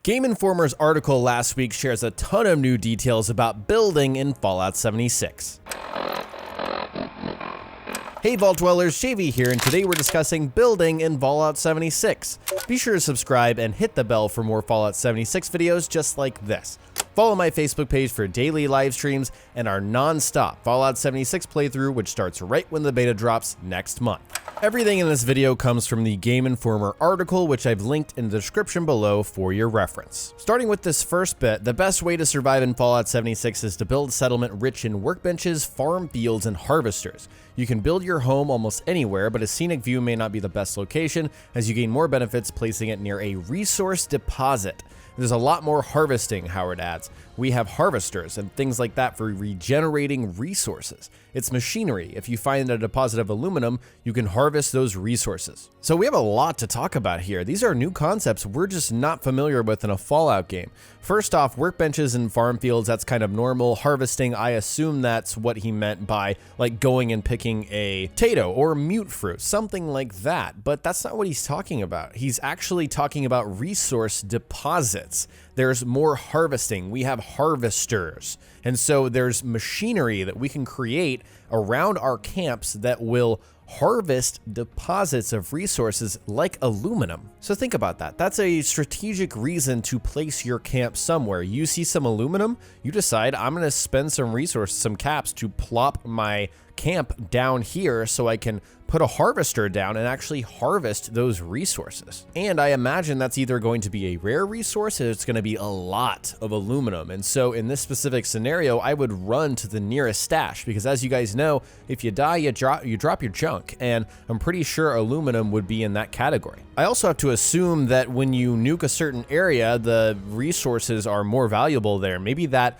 Game Informer's article last week shares a ton of new details about building in Fallout 76. Hey Vault Dwellers, JV here, and today we're discussing building in Fallout 76. Be sure to subscribe and hit the bell for more Fallout 76 videos just like this. Follow my Facebook page for daily live streams and our non-stop Fallout 76 playthrough, which starts right when the beta drops next month. Everything in this video comes from the Game Informer article, which I've linked in the description below for your reference. Starting with this first bit, the best way to survive in Fallout 76 is to build a settlement rich in workbenches, farm fields, and harvesters. You can build your home almost anywhere, but a scenic view may not be the best location, as you gain more benefits placing it near a resource deposit. There's a lot more harvesting, Howard adds. We have harvesters and things like that for regenerating resources. It's machinery. If you find a deposit of aluminum, you can harvest those resources. So we have a lot to talk about here. These are new concepts we're just not familiar with in a Fallout game. First off, workbenches and farm fields, that's kind of normal. Harvesting, I assume that's what he meant by like going and picking a potato or mute fruit, something like that. But that's not what he's talking about. He's actually talking about resource deposits. There's more harvesting. We have harvesters. And so there's machinery that we can create around our camps that will harvest deposits of resources like aluminum. So think about that. That's a strategic reason to place your camp somewhere. You see some aluminum, you decide I'm going to spend some resources, some caps to plop my camp down here so I can put a harvester down and actually harvest those resources. And I imagine that's either going to be a rare resource or it's going to be a lot of aluminum. And so in this specific scenario, I would run to the nearest stash because as you guys know, if you die, you drop your junk. And I'm pretty sure aluminum would be in that category. I also have to assume that when you nuke a certain area, the resources are more valuable there. Maybe that,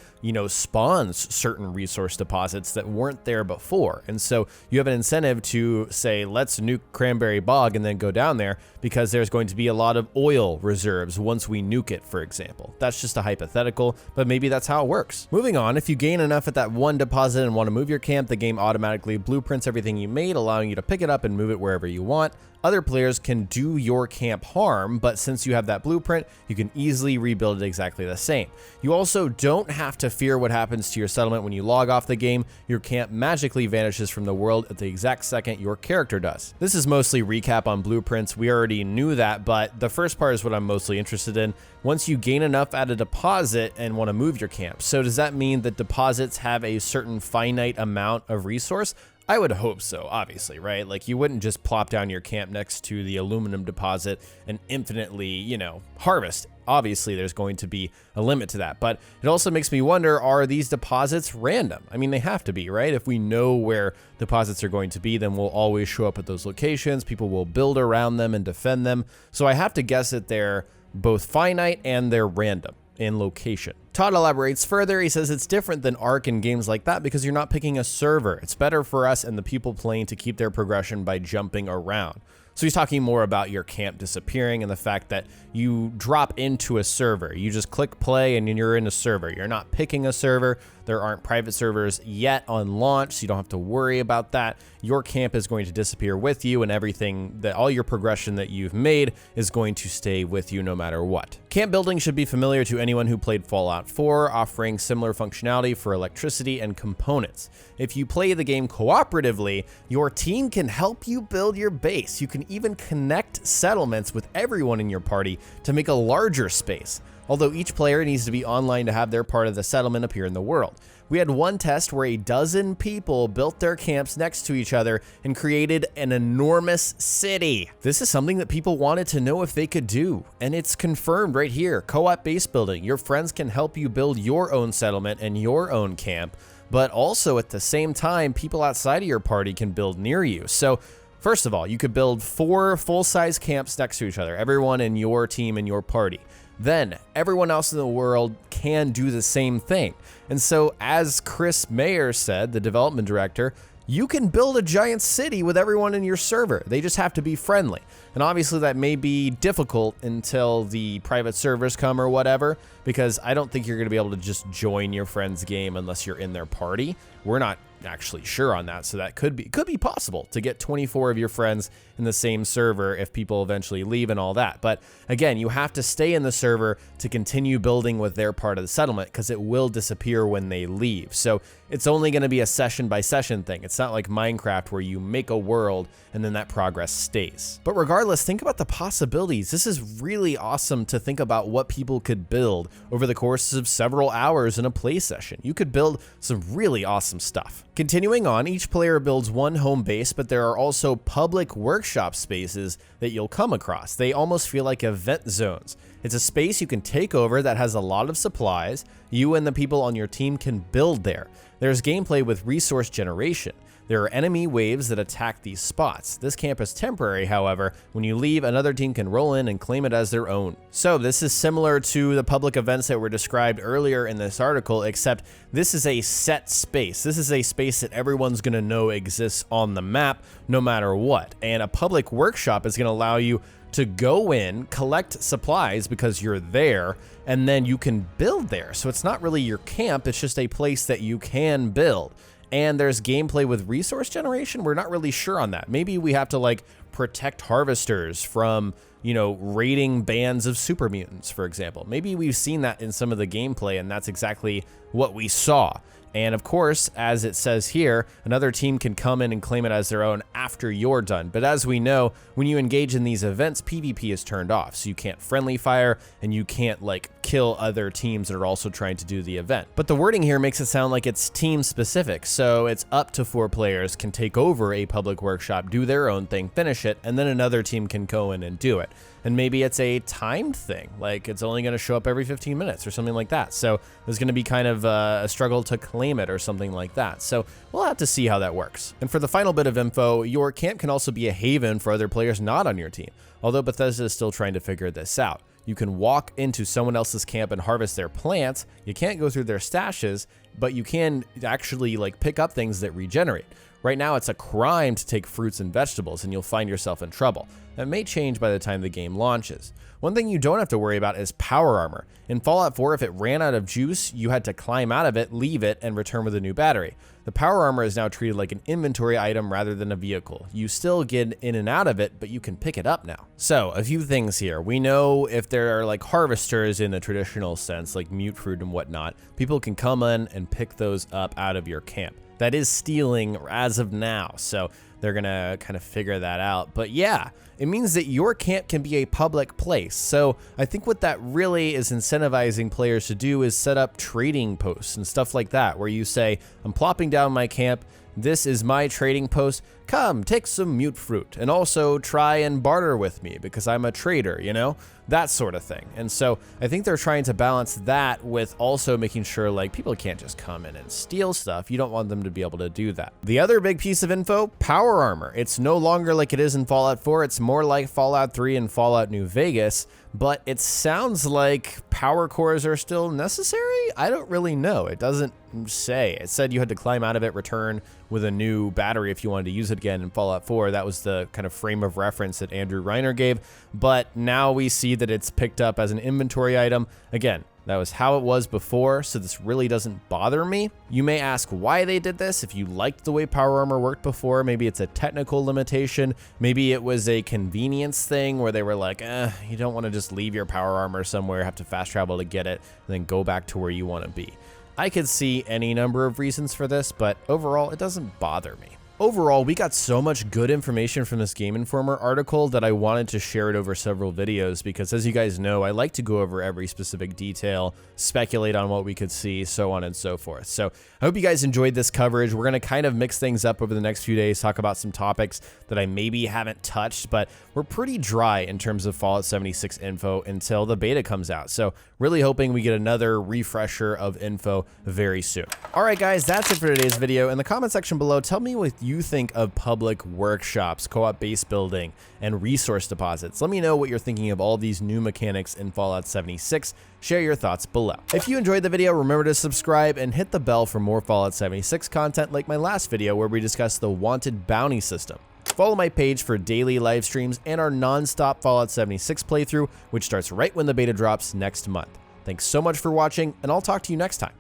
spawns certain resource deposits that weren't there before. And so you have an incentive to say, let's nuke Cranberry Bog and then go down there because there's going to be a lot of oil reserves once we nuke it, for example. That's just a hypothetical, but maybe that's how it works. Moving on, if you gain enough at that one deposit and want to move your camp, the game automatically blueprints everything you made, allowing you to pick it up and move it wherever you want. Other players can do your camp harm, but since you have that blueprint, you can easily rebuild it exactly the same. You also don't have to fear what happens to your settlement when you log off the game. Your camp magically vanishes from the world at the exact second your character does. This is mostly recap on blueprints. We already knew that, but the first part is what I'm mostly interested in. Once you gain enough at a deposit and want to move your camp. So does that mean that deposits have a certain finite amount of resource? I would hope so, obviously, right? Like you wouldn't just plop down your camp next to the aluminum deposit and infinitely, harvest. Obviously, there's going to be a limit to that, but it also makes me wonder, are these deposits random? I mean, they have to be, right? If we know where deposits are going to be, then we'll always show up at those locations. People will build around them and defend them. So I have to guess that they're both finite and they're random in location. Todd elaborates further. He says it's different than Ark and games like that because you're not picking a server. It's better for us and the people playing to keep their progression by jumping around. So he's talking more about your camp disappearing and the fact that you drop into a server. You just click play and you're in a server. You're not picking a server. There aren't private servers yet on launch, so you don't have to worry about that. Your camp is going to disappear with you and everything that all your progression that you've made is going to stay with you no matter what. Camp building should be familiar to anyone who played Fallout 4, offering similar functionality for electricity and components. If you play the game cooperatively, your team can help you build your base. You can even connect settlements with everyone in your party to make a larger space, although each player needs to be online to have their part of the settlement appear in the world. We had one test where a dozen people built their camps next to each other and created an enormous city. This is something that people wanted to know if they could do, and it's confirmed right here. Co-op base building. Your friends can help you build your own settlement and your own camp, but also at the same time, people outside of your party can build near you. So first of all, you could build 4 full-size camps next to each other, everyone in your team and your party. Then everyone else in the world can do the same thing. And so as Chris Mayer said, the development director, you can build a giant city with everyone in your server. They just have to be friendly. And obviously that may be difficult until the private servers come or whatever, because I don't think you're going to be able to just join your friend's game unless you're in their party. We're not actually sure on that. So that could be possible to get 24 of your friends in the same server if people eventually leave and all that. But again, you have to stay in the server to continue building with their part of the settlement, because it will disappear when they leave. So it's only going to be a session by session thing. It's not like Minecraft where you make a world and then that progress stays. But regardless, think about the possibilities. This is really awesome to think about what people could build over the course of several hours in a play session. You could build some really awesome stuff. Continuing on, each player builds one home base, but there are also public workshop spaces that you'll come across. They almost feel like event zones. It's a space you can take over that has a lot of supplies. You and the people on your team can build there. There's gameplay with resource generation. There are enemy waves that attack these spots. This camp is temporary, however. When you leave, another team can roll in and claim it as their own. So this is similar to the public events that were described earlier in this article, except this is a set space. This is a space that everyone's going to know exists on the map no matter what. And a public workshop is going to allow you to go in, collect supplies because you're there, and then you can build there. So it's not really your camp, it's just a place that you can build. And there's gameplay with resource generation. We're not really sure on that. Maybe we have to like protect harvesters from, you know, raiding bands of super mutants, for example. Maybe we've seen that in some of the gameplay and that's exactly what we saw. And of course, as it says here, another team can come in and claim it as their own after you're done. But as we know, when you engage in these events, PvP is turned off. So you can't friendly fire and you can't like kill other teams that are also trying to do the event. But the wording here makes it sound like it's team specific. So it's up to 4 players can take over a public workshop, do their own thing, finish it, and then another team can go in and do it. And maybe it's a timed thing, like it's only going to show up every 15 minutes or something like that. So there's going to be kind of a struggle to claim it or something like that. So we'll have to see how that works. And for the final bit of info, your camp can also be a haven for other players not on your team, although Bethesda is still trying to figure this out. You can walk into someone else's camp and harvest their plants. You can't go through their stashes, but you can actually like pick up things that regenerate. Right now, it's a crime to take fruits and vegetables, and you'll find yourself in trouble. That may change by the time the game launches. One thing you don't have to worry about is power armor. In Fallout 4, if it ran out of juice, you had to climb out of it, leave it, and return with a new battery. The power armor is now treated like an inventory item rather than a vehicle. You still get in and out of it, but you can pick it up now. So, a few things here. We know if there are like harvesters in the traditional sense, like mute fruit and whatnot, people can come in and pick those up out of your camp. That is stealing as of now, so they're gonna kind of figure that out. But yeah, it means that your camp can be a public place. So I think what that really is incentivizing players to do is set up trading posts and stuff like that, where you say, I'm plopping down my camp, this is my trading post, come take some mute fruit and also try and barter with me because I'm a trader, you know, that sort of thing. And so I think they're trying to balance that with also making sure like people can't just come in and steal stuff. You don't want them to be able to do that. The other big piece of info, power armor. It's no longer like it is in Fallout 4. It's more like Fallout 3 and Fallout New Vegas, but it sounds like power cores are still necessary. I don't really know. It doesn't say. It said you had to climb out of it, return with a new battery if you wanted to use it again in Fallout 4. That was the kind of frame of reference that Andrew Reiner gave, but now we see that it's picked up as an inventory item. Again, that was how it was before, so this really doesn't bother me. You may ask why they did this. If you liked the way power armor worked before, maybe it's a technical limitation. Maybe it was a convenience thing where they were like, you don't want to just leave your power armor somewhere, have to fast travel to get it, and then go back to where you want to be. I could see any number of reasons for this, but overall, it doesn't bother me. Overall, we got so much good information from this Game Informer article that I wanted to share it over several videos because, as you guys know, I like to go over every specific detail, speculate on what we could see, so on and so forth. So I hope you guys enjoyed this coverage. We're going to kind of mix things up over the next few days, talk about some topics that I maybe haven't touched, but we're pretty dry in terms of Fallout 76 info until the beta comes out. So really hoping we get another refresher of info very soon. All right, guys, that's it for today's video. In the comment section below, tell me what you think of public workshops, co-op base building, and resource deposits. Let me know what you're thinking of all these new mechanics in Fallout 76. Share your thoughts below. If you enjoyed the video, remember to subscribe and hit the bell for more Fallout 76 content like my last video where we discussed the wanted bounty system. Follow my page for daily live streams and our non-stop Fallout 76 playthrough, which starts right when the beta drops next month. Thanks so much for watching, and I'll talk to you next time.